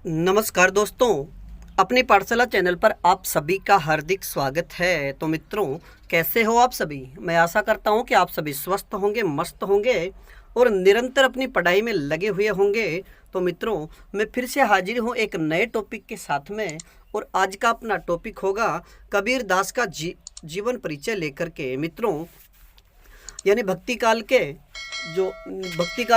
नमस्कार दोस्तों, अपनी पाठशाला चैनल पर आप सभी का हार्दिक स्वागत है। तो मित्रों, कैसे हो आप सभी? मैं आशा करता हूं कि आप सभी स्वस्थ होंगे, मस्त होंगे और निरंतर अपनी पढ़ाई में लगे हुए होंगे। तो मित्रों, मैं फिर से हाजिर हूं एक नए टॉपिक के साथ में, और आज का अपना टॉपिक होगा कबीर दास का जीवन परिचय लेकर के। मित्रों, यानी भक्ति काल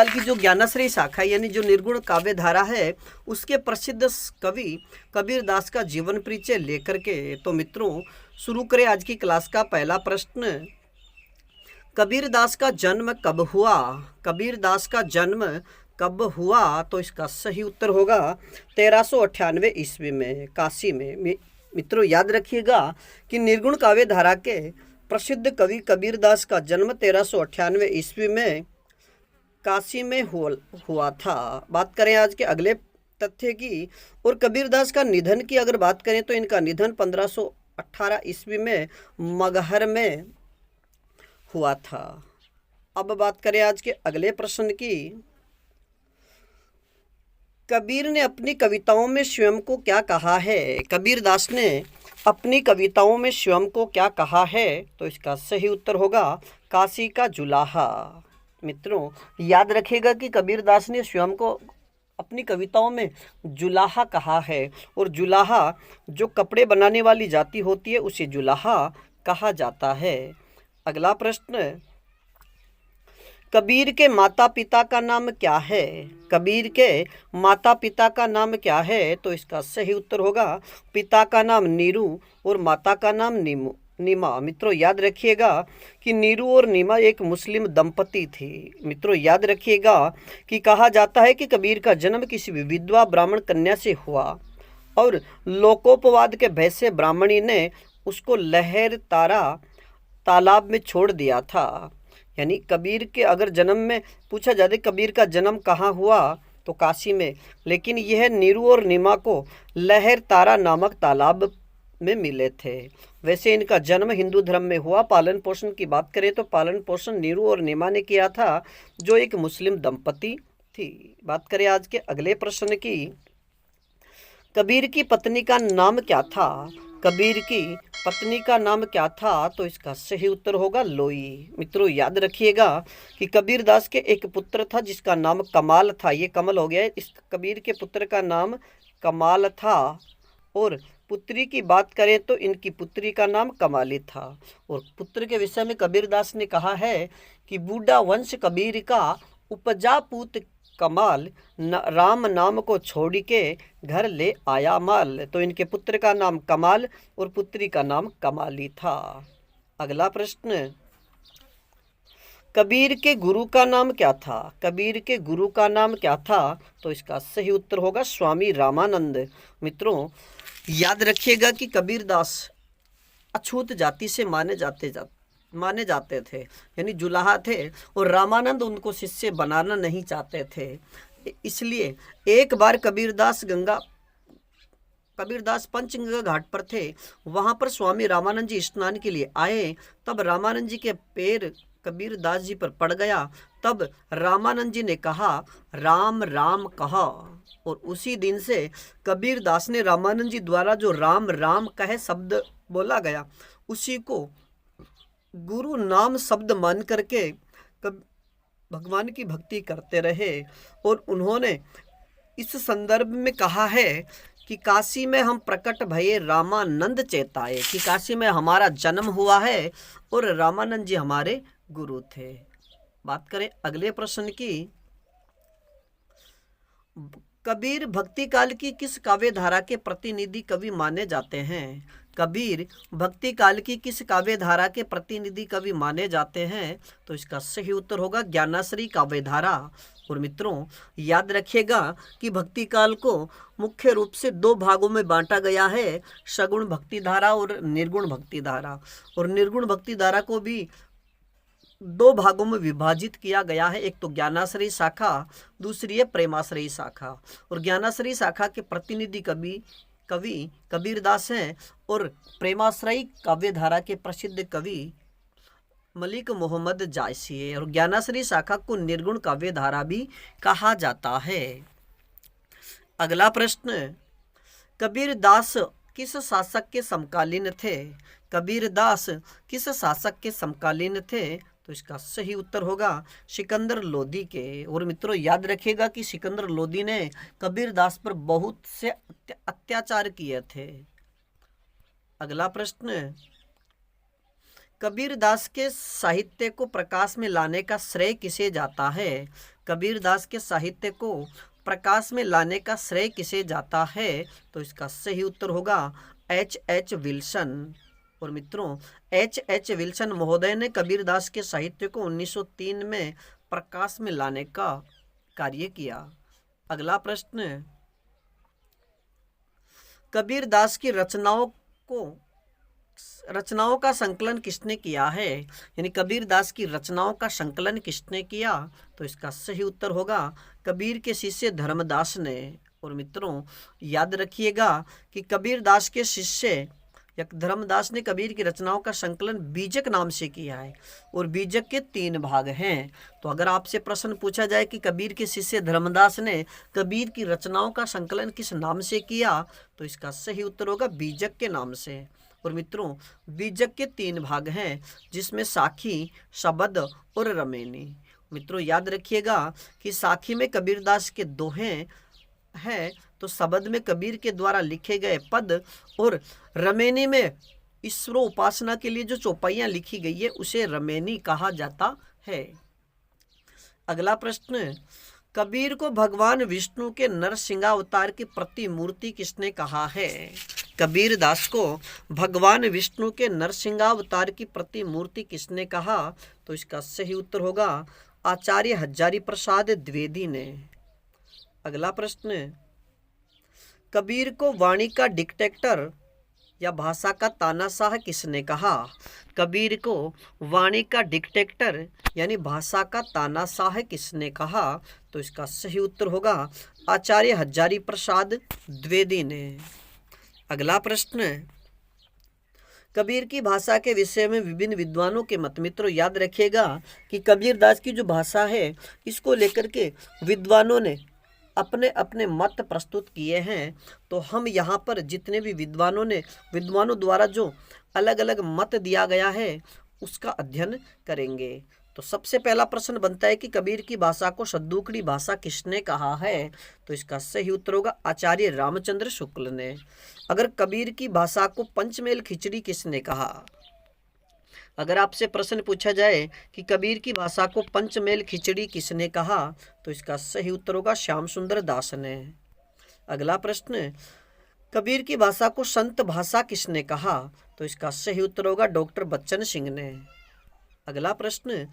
की जो ज्ञानाश्रयी शाखा यानी जो निर्गुण काव्य धारा है, उसके प्रसिद्ध कवि कबीर दास का जीवन परिचय लेकर के। तो मित्रों, शुरू करें आज की क्लास का पहला प्रश्न। कबीर दास का जन्म कब हुआ? कबीर दास का जन्म कब हुआ? तो इसका सही उत्तर होगा 1398 ईस्वी में, काशी में। मित्रों, याद रखिएगा कि निर्गुण काव्य धारा के प्रसिद्ध कवि कबीर दास का जन्म 1398 ईस्वी में काशी में हुआ था। बात करें आज के अगले तथ्य की, और कबीरदास का निधन की अगर बात करें तो इनका निधन 1518 ईस्वी में मगहर में हुआ था। अब बात करें आज के अगले प्रश्न की। कबीर ने अपनी कविताओं में स्वयं को क्या कहा है? कबीरदास ने अपनी कविताओं में स्वयं को क्या कहा है? तो इसका सही उत्तर होगा काशी का जुलाहा। मित्रों, याद रखिएगा कि कबीरदास ने स्वयं को अपनी कविताओं में जुलाहा कहा है, और जुलाहा जो कपड़े बनाने वाली जाति होती है उसे जुलाहा कहा जाता है। अगला प्रश्न, कबीर के माता पिता का नाम क्या है? कबीर के माता पिता का नाम क्या है? तो इसका सही उत्तर होगा पिता का नाम नीरू और माता का नाम नीमा। मित्रों, याद रखिएगा कि नीरू और नीमा एक मुस्लिम दंपति थी। मित्रों, याद रखिएगा कि कहा जाता है कि कबीर का जन्म किसी विधवा ब्राह्मण कन्या से हुआ, और लोकोपवाद के भय से ब्राह्मणी ने उसको लहर तारा तालाब में छोड़ दिया था। यानी कबीर के अगर जन्म में पूछा जाए कबीर का जन्म कहाँ हुआ, तो काशी में, लेकिन यह नीरू और नीमा को लहर तारा नामक तालाब में मिले थे। वैसे इनका जन्म हिंदू धर्म में हुआ। पालन पोषण की बात करें तो पालन पोषण नीरू और नीमा ने किया था, जो एक मुस्लिम दंपति थी। बात करें आज के अगले प्रश्न की। कबीर की पत्नी का नाम क्या था? कबीर की पत्नी का नाम क्या था? तो इसका सही उत्तर होगा लोई। मित्रों, याद रखिएगा कि कबीर दास के एक पुत्र था जिसका नाम कमाल था। ये कमल हो गया। इस कबीर के पुत्र का नाम कमाल था, और पुत्री की बात करें तो इनकी पुत्री का नाम कमाली था। और पुत्र के विषय में कबीर दास ने कहा है कि बूढ़ा वंश कबीर का उपजा पूत कमाल, राम नाम को छोड़ के घर ले आया माल। तो इनके पुत्र का नाम कमाल और पुत्री का नाम कमाली था। अगला प्रश्न, कबीर के गुरु का नाम क्या था? कबीर के गुरु का नाम क्या था? तो इसका सही उत्तर होगा स्वामी रामानंद। मित्रों, याद रखिएगा कि कबीर दास अछूत जाति से माने जाते थे, यानी जुलाहा थे, और रामानंद उनको शिष्य बनाना नहीं चाहते थे। इसलिए एक बार कबीरदास पंचगंगा घाट पर थे। वहां पर स्वामी रामानंद जी स्नान के लिए आए। तब रामानंद जी के पैर कबीरदास जी पर पड़ गया। तब रामानंद जी ने कहा राम राम कहा, और उसी दिन से कबीरदास ने रामानंद जी द्वारा जो राम राम कहे शब्द बोला गया, उसी को गुरु नाम शब्द मान करके भगवान की भक्ति करते रहे। और उन्होंने इस संदर्भ में कहा है कि काशी में हम प्रकट भये रामानंद चेताए, कि काशी में हमारा जन्म हुआ है और रामानंद जी हमारे गुरु थे। बात करें अगले प्रश्न की। कबीर भक्ति काल की किस काव्य धारा के प्रतिनिधि कवि माने जाते हैं? कबीर भक्ति काल की किस काव्य धारा के प्रतिनिधि कवि माने जाते हैं? तो इसका सही उत्तर होगा ज्ञानाश्रयी काव्य धारा। और मित्रों, याद रखिएगा कि भक्ति काल को मुख्य रूप से दो भागों में बांटा गया है, सगुण भक्ति धारा और निर्गुण भक्ति धारा। और निर्गुण भक्ति धारा को भी दो भागों में विभाजित किया गया है। एक तो ज्ञानाश्रयी शाखा, दूसरी है प्रेमाश्रयी शाखा। और ज्ञानाश्रयी शाखा के प्रतिनिधि कवि कबीरदास हैं, और प्रेमाश्रयी काव्य धारा के प्रसिद्ध कवि मलिक मोहम्मद जायसी है। और ज्ञानाश्रयी शाखा को निर्गुण काव्य धारा भी कहा जाता है। अगला प्रश्न, कबीर दास किस शासक के समकालीन थे? कबीर दास किस शासक के समकालीन थे? तो इसका सही उत्तर होगा सिकंदर लोदी के। और मित्रों याद रखिएगा कि सिकंदर लोदी ने कबीर दास पर बहुत से अत्याचार किए थे। अगला प्रश्न, कबीर दास के साहित्य को प्रकाश में लाने का श्रेय किसे जाता है? कबीर दास के साहित्य को प्रकाश में लाने का श्रेय किसे जाता है? तो इसका सही उत्तर होगा H.H. विल्सन। और मित्रों H.H. विल्सन महोदय ने कबीर दास के साहित्य को 1903 में प्रकाश में लाने का कार्य किया। अगला प्रश्न, कबीर दास की रचनाओं का संकलन किसने किया है? यानी कबीर दास की रचनाओं का संकलन किसने किया? तो इसका सही उत्तर होगा कबीर के शिष्य धर्मदास ने। और मित्रों याद रखिएगा कि कबीर दास के शिष्य या धर्मदास ने कबीर की रचनाओं का संकलन बीजक नाम से किया है। और बीजक के 3 भाग हैं। तो अगर आपसे प्रश्न पूछा जाए कि कबीर के शिष्य धर्मदास ने कबीर की रचनाओं का संकलन किस नाम से किया? तो इसका सही उत्तर होगा बीजक के नाम से। और मित्रों बीजक के 3 भाग हैं, जिसमें साखी, शबद और रमेनी। मित्रों याद रखिएगा कि साखी में कबीरदास के दोहे हैं, तो शबद में कबीर के द्वारा लिखे गए पद, और रमेनी में ईश्वर उपासना के लिए जो चौपाइयाँ लिखी गई है उसे रमेनी कहा जाता है। अगला प्रश्न, कबीर को भगवान विष्णु के नरसिंहावतार की प्रतिमूर्ति किसने कहा है? कबीर दास को भगवान विष्णु के नरसिंहावतार की प्रतिमूर्ति किसने कहा? तो इसका सही उत्तर होगा आचार्य हजारी प्रसाद द्विवेदी ने। अगला प्रश्न, कबीर को वाणी का डिक्टेटर या भाषा का तानाशाह किसने कहा? कबीर को वाणी का डिक्टेटर यानी भाषा का तानाशाह किसने कहा? तो इसका सही उत्तर होगा आचार्य हजारी प्रसाद द्विवेदी ने। अगला प्रश्न, कबीर की भाषा के विषय में विभिन्न विद्वानों के मत। मित्रों याद रखिएगा कि कबीर दास की जो भाषा है इसको लेकर के विद्वानों ने अपने अपने मत प्रस्तुत किए हैं। तो हम यहाँ पर जितने भी विद्वानों द्वारा जो अलग अलग मत दिया गया है उसका अध्ययन करेंगे। तो सबसे पहला प्रश्न बनता है कि कबीर की भाषा को सद्दूकड़ी भाषा किसने कहा है? तो इसका सही उत्तर होगा आचार्य रामचंद्र शुक्ल ने। अगर कबीर की भाषा को पंचमेल खिचड़ी किसने कहा? अगर आपसे प्रश्न पूछा जाए कि कबीर की भाषा को पंचमेल खिचड़ी किसने कहा? तो इसका सही उत्तर होगा श्याम सुंदर दास ने। अगला प्रश्न, कबीर की भाषा को संत भाषा किसने कहा? तो इसका सही उत्तर होगा डॉक्टर बच्चन सिंह ने। अगला प्रश्न,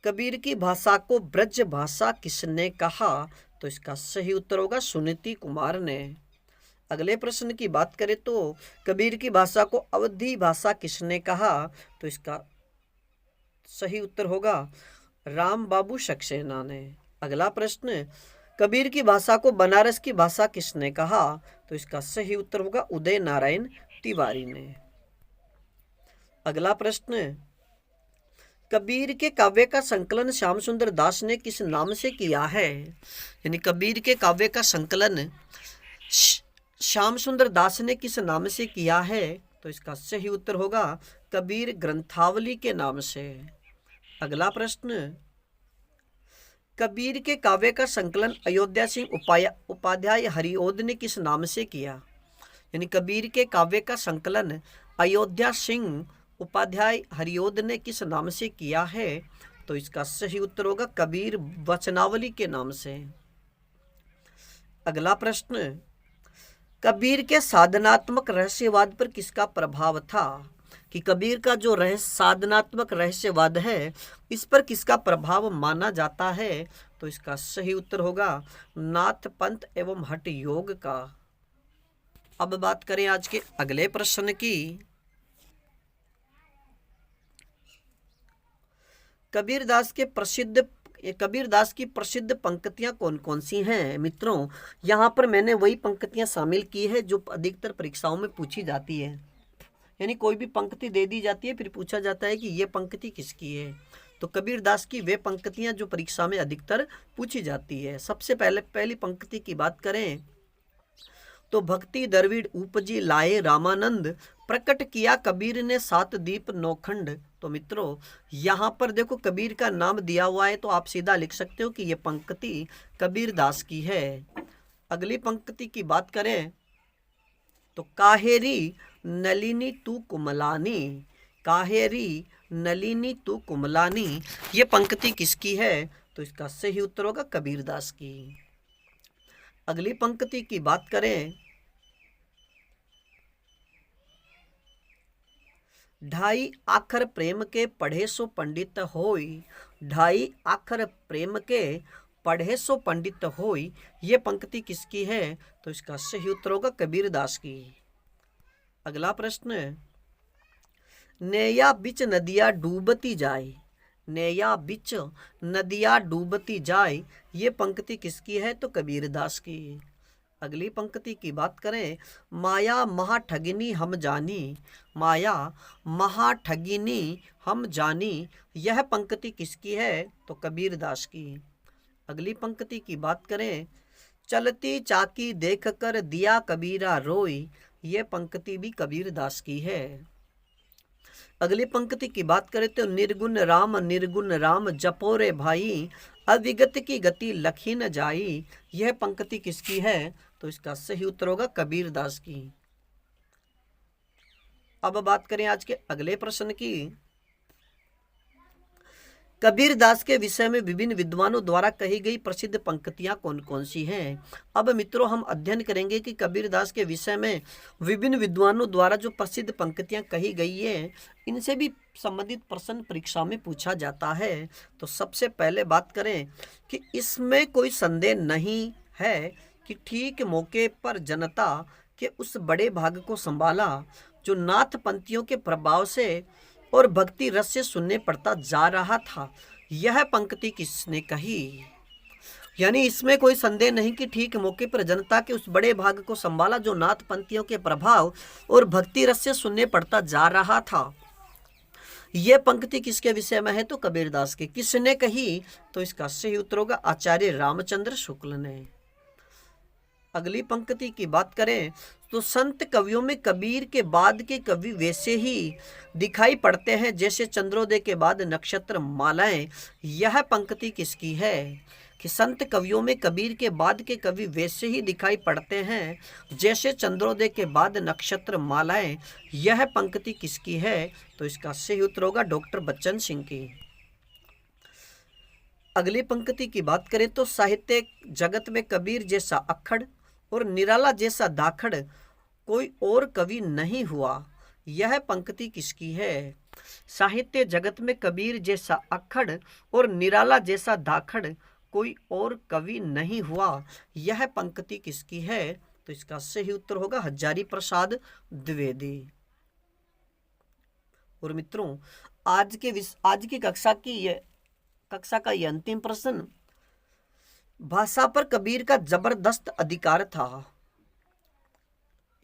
कबीर की भाषा को ब्रज भाषा किसने कहा? तो इसका सही उत्तर होगा सुनीति कुमार ने। अगले प्रश्न की बात करें तो कबीर की भाषा को अवधी भाषा किसने कहा? तो इसका सही उत्तर होगा राम बाबू सक्सेना ने। अगला प्रश्न, कबीर की भाषा को बनारस की भाषा किसने कहा? तो इसका सही उत्तर होगा उदय नारायण तिवारी ने। अगला प्रश्न, कबीर के काव्य का संकलन श्याम सुंदर दास ने किस नाम से किया है? यानी कबीर के काव्य का संकलन श्याम सुंदर दास ने किस नाम से किया है? तो इसका सही उत्तर होगा कबीर ग्रंथावली के नाम से। अगला प्रश्न, कबीर के काव्य का संकलन अयोध्या सिंह उपाध्याय हरिओद ने किस नाम से किया? यानी कबीर के काव्य का संकलन अयोध्या सिंह उपाध्याय हरिओद ने किस नाम से किया है? तो इसका सही उत्तर होगा कबीर वचनावली के नाम से। अगला प्रश्न, कबीर के साधनात्मक रहस्यवाद पर किसका प्रभाव था? कि कबीर का जो साधनात्मक रहस्यवाद है इस पर किसका प्रभाव माना जाता है? तो इसका सही उत्तर होगा नाथ पंथ एवं हठ योग का। अब बात करें आज के अगले प्रश्न की। कबीर दास की प्रसिद्ध पंक्तियां कौन कौन सी हैं? मित्रों यहाँ पर मैंने वही पंक्तियां शामिल की है जो अधिकतर परीक्षाओं में पूछी जाती है। यानी कोई भी पंक्ति दे दी जाती है, फिर पूछा जाता है कि ये पंक्ति किसकी है। तो कबीर दास की वे पंक्तियां जो परीक्षा में अधिकतर पूछी जाती है। सबसे पहली पंक्ति की बात करें तो भक्ति द्रविड़ उपजी लाए रामानंद, प्रकट किया कबीर ने सात दीप नौखंड। तो मित्रों यहाँ पर देखो कबीर का नाम दिया हुआ है, तो आप सीधा लिख सकते हो कि ये पंक्ति कबीर दास की है। अगली पंक्ति की बात करें तो काहेरी नलिनी तू कुमलानी, काहेरी नलिनी तू कुमलानी, ये पंक्ति किसकी है? तो इसका सही उत्तर होगा कबीरदास की। अगली पंक्ति की बात करें, ढाई आखर प्रेम के पढ़े सो पंडित होई, ढाई आखर प्रेम के पढ़े सो पंडित होई, ये पंक्ति किसकी है? तो इसका सही उत्तर होगा कबीरदास की। अगला प्रश्न, नैया बिच नदिया डूबती जाए, नैया बिच नदिया डूबती जाए, ये पंक्ति किसकी है? तो कबीरदास की। अगली पंक्ति की बात करें, माया महाठगिनी हम जानी, माया महाठगिनी हम जानी, यह पंक्ति किसकी है? तो कबीरदास की। अगली पंक्ति की बात करें, चलती चाकी देख कर दिया कबीरा रोई, ये पंक्ति भी कबीरदास की है। अगली पंक्ति की बात करें तो निर्गुण राम जपो रे भाई, अविगत की गति लखी न जाई, यह पंक्ति किसकी है? तो इसका सही उत्तर होगा कबीरदास की। अब बात करें आज के अगले प्रश्न की, कबीरदास के विषय में विभिन्न विद्वानों द्वारा कही गई प्रसिद्ध पंक्तियां कौन कौन सी हैं? अब मित्रों हम अध्ययन करेंगे कि कबीरदास के विषय में विभिन्न विद्वानों द्वारा जो प्रसिद्ध पंक्तियां कही गई हैं, इनसे भी संबंधित प्रश्न परीक्षा में पूछा जाता है। तो सबसे पहले बात करें कि इसमें कोई संदेह नहीं है कि ठीक मौके पर जनता के उस बड़े भाग को संभाला जो नाथ पंक्तियों के प्रभाव से और भक्ति रस से सुनने पड़ता जा रहा था, यह पंक्ति किसने कही? यानी इसमें कोई संदेह नहीं कि ठीक मौके पर जनता के उस बड़े भाग को संभाला जो नाथ पंक्तियों के प्रभाव और भक्ति रस से सुनने पड़ता जा रहा था, यह पंक्ति किसके विषय में है? तो कबीरदास के। किसने कही? तो इसका सही उत्तर होगा आचार्य रामचंद्र शुक्ल ने। अगली पंक्ति की बात करें तो संत कवियों में कबीर के बाद के कवि वैसे ही दिखाई पड़ते हैं जैसे चंद्रोदय के बाद नक्षत्र मालाएं, यह पंक्ति किसकी है? कि संत कवियों में कबीर के बाद के कवि वैसे ही दिखाई पड़ते हैं जैसे चंद्रोदय के बाद नक्षत्र मालाएं, यह पंक्ति किसकी है? तो इसका सही उत्तर होगा डॉक्टर बच्चन सिंह की। अगली पंक्ति की बात करें तो साहित्य जगत में कबीर जैसा अक्खड़ और निराला जैसा दाखड़ कोई और कवि नहीं हुआ, यह पंक्ति किसकी है? साहित्य जगत में कबीर जैसा अक्खड़ और निराला जैसा दाखड़ कोई और कवि नहीं हुआ, यह पंक्ति किसकी है? तो इसका सही उत्तर होगा हजारी प्रसाद द्विवेदी। और मित्रों आज की कक्षा का यह अंतिम प्रश्न, भाषा पर कबीर का जबरदस्त अधिकार था,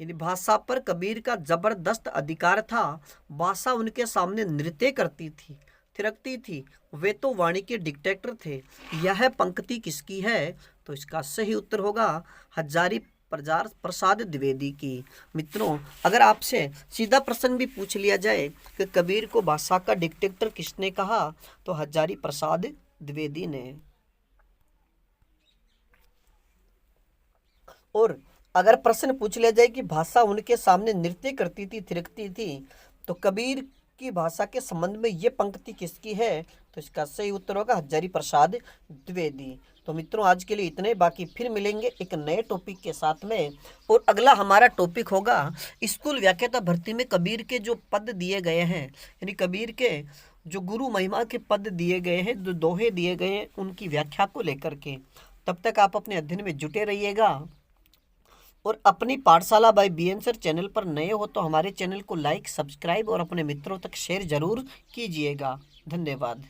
यानी भाषा पर कबीर का जबरदस्त अधिकार था, भाषा उनके सामने नृत्य करती थी, थिरकती थी, वे तो वाणी के डिक्टेटर थे, यह पंक्ति किसकी है? तो इसका सही उत्तर होगा हजारी प्रसाद द्विवेदी की। मित्रों अगर आपसे सीधा प्रश्न भी पूछ लिया जाए कि कबीर को भाषा का डिक्टेटर किसने कहा, तो हजारी प्रसाद द्विवेदी ने। और अगर प्रश्न पूछ लिया जाए कि भाषा उनके सामने नृत्य करती थी, थिरकती थी, तो कबीर की भाषा के संबंध में ये पंक्ति किसकी है? तो इसका सही उत्तर होगा हजारी प्रसाद द्विवेदी। तो मित्रों आज के लिए इतने, बाकी फिर मिलेंगे एक नए टॉपिक के साथ में। और अगला हमारा टॉपिक होगा स्कूल व्याख्याता भर्ती में कबीर के जो पद दिए गए हैं, यानी कबीर के जो गुरु महिमा के पद दिए गए हैं, जो दोहे दिए गए हैं, उनकी व्याख्या को लेकर के। तब तक आप अपने अध्ययन में जुटे रहिएगा। और अपनी पाठशाला बाय बीएन सर चैनल पर नए हो तो हमारे चैनल को लाइक, सब्सक्राइब और अपने मित्रों तक शेयर जरूर कीजिएगा। धन्यवाद।